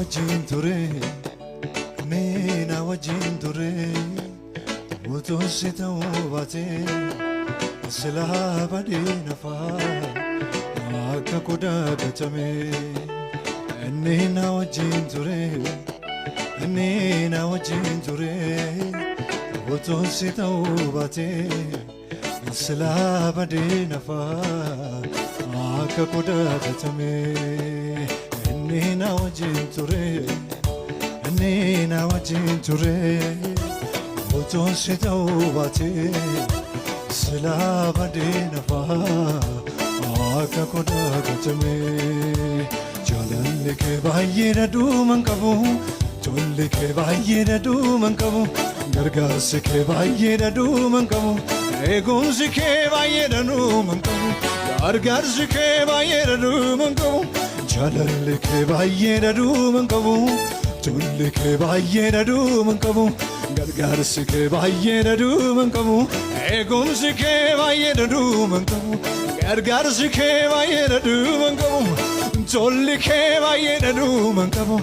wajin ture Nina wajin ture Uto sita ubate Sila badi nafa Aka kuda kachame Nina wajin ture Nina wajin ture Uto sita ubate Sila badi nafa Aka kuda kachame Nina wajin ture Nina wajin ture Uto sita ubate Sila badi nafa Aka kuda kachame Jalan ke baay'ee duuman qabu Tolli ke baay'ee duuman qabu Gargaarsi ke baay'ee duuman qabu Eegumsi ke baay'ee duuman qabu Gargaarsi ke baay'ee duuman qabu Jalan ke baay'ee duuman qabu Tolli ke baay'ee duuman qabu Gargaarsi ke baay'ee duuman qabu Eegumsi ke baay'ee duuman qabu Gargaarsi ke baay'ee duuman qabu Tolli ke baay'ee duuman qabu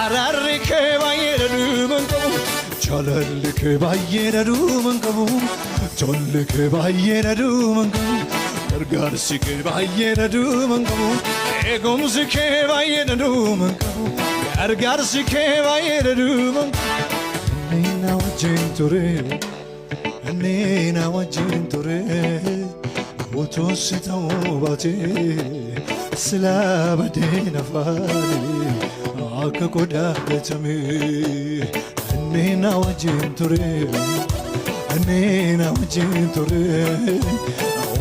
Araarri ke baay'ee duuman qabu Jaalalli ke baay'ee duuman qabu Tolli ke baay'ee duuman qabu Gargaarsi ke baay'ee duuman qabu Eegumsi ke baay'ee duuman qabu Gargaarsi ke baay'ee duuman qabu Nina wajin ture Nina wajin ture Uto sita ubate Sila badi nafani Aka kuda kachame Nina wajin ture Nina wajin ture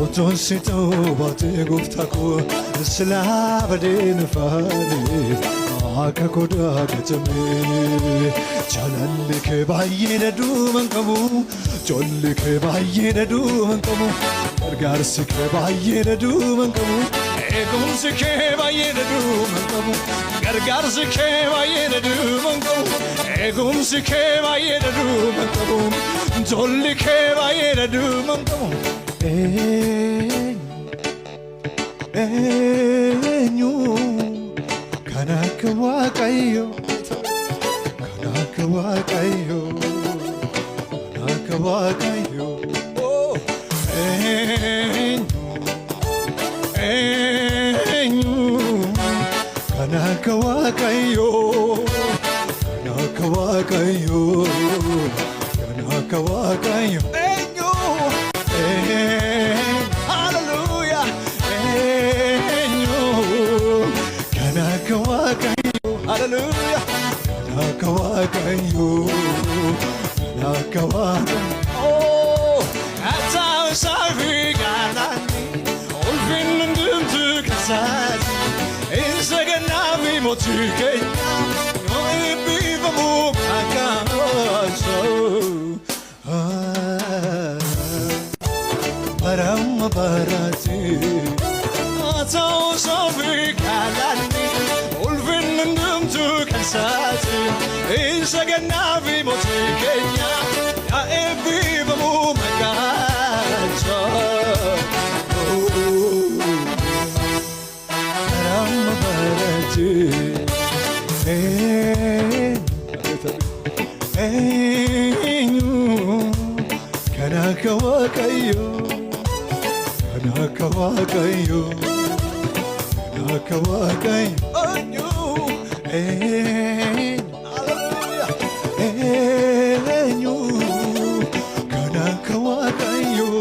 Uto sita ubate guftako Sila badi nafani Aka kuda kachame Jalalli ke baay'ee duuman qabu Tolli ke baay'ee duuman qabu Gargaarsi ke baay'ee duuman qabu Eegumsi ke baay'ee duuman qabu Gargaarsi ke baay'ee duuman qabu Eegumsi ke baay'ee duuman qabu Tolli ke baay'ee duuman qabu Eenyu kan akka Waaqayyo kan akka Waaqayyo kan akka Waaqayyo Eenyu kan akka Waaqayyo kan akka Waaqayyo kan akka Waaqayyo Eenyu Hallelujah Eenyu kan akka Waaqayyo Hallelujah kan akka Waaqayyo kan akka Waaqayyo Oh Atau safi galani Olfin ndumtu kasati Insaga nabi motu kenya No ibi vamu kakaso Baram barati Atau safi galani Olfin ndumtu kasati Insaga nabi motu kenya No ibi vamu Eenyu kan akka Waaqayyo kan akka Waaqayyo kan akka Waaqayyo Eenyu kan akka Waaqayyo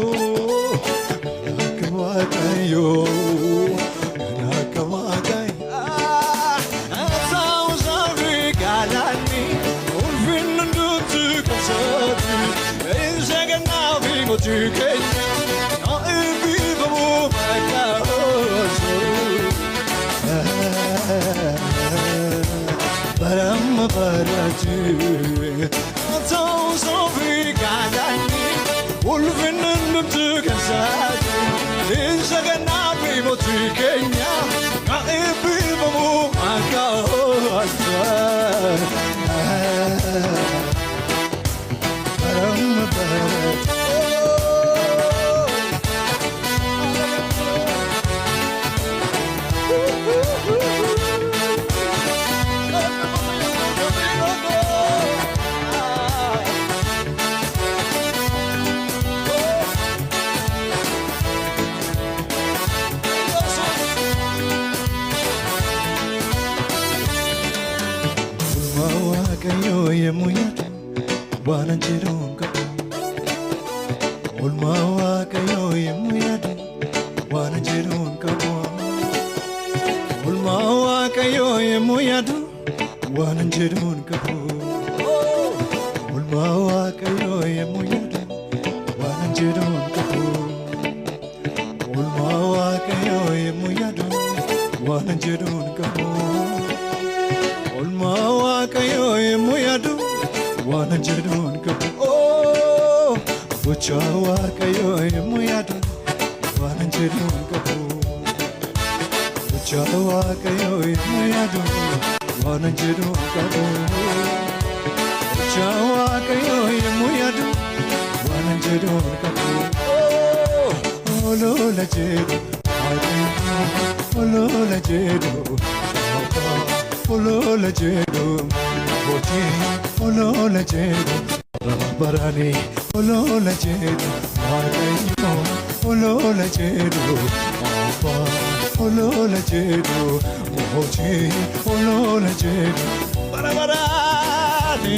kan akka Waaqayyo kan akka Waaqayyo Atau safi galani Ulfin ndumtu kasati Insaga nabi motu kenya No ibi vamu makaso Baram barati Atau safi galani Ulfin ndumtu kasati Insaga nabi motu kenya No ibi vamu makaso Baram barati waaqayyo yemmuu yaadu waanan jedhuun qabu. Oolmaa waaqayyo yemmuu yaadu waanan jedhuun qabu. Oolmaa waaqayyo yemmuu yaadu waanan jedhuun qabu. Oolmaa waaqayyo yemmuu yaadu waanan jedhuun qabu. Oolmaa waaqayyo yemmuu yaadu waanan jedhuun qabu. Oolmaa waaqayyo yemmuu yaadu waanan jedhuun qabu. Gochaa waaqayyo yemmuu yaadu waanan jedhuun qabu. Gochaa waaqayyo yemmuu yaadu waanan jedhuun qabu. Gochaa waaqayyo yemmuu yaadu waanan jedhuun qabu. Olola jedhu olola jedhu olola jedhu booti olola jedhu barani olola jedhu waaqayyo olola jedhu ofa olola jedhu booti olola jedhu barani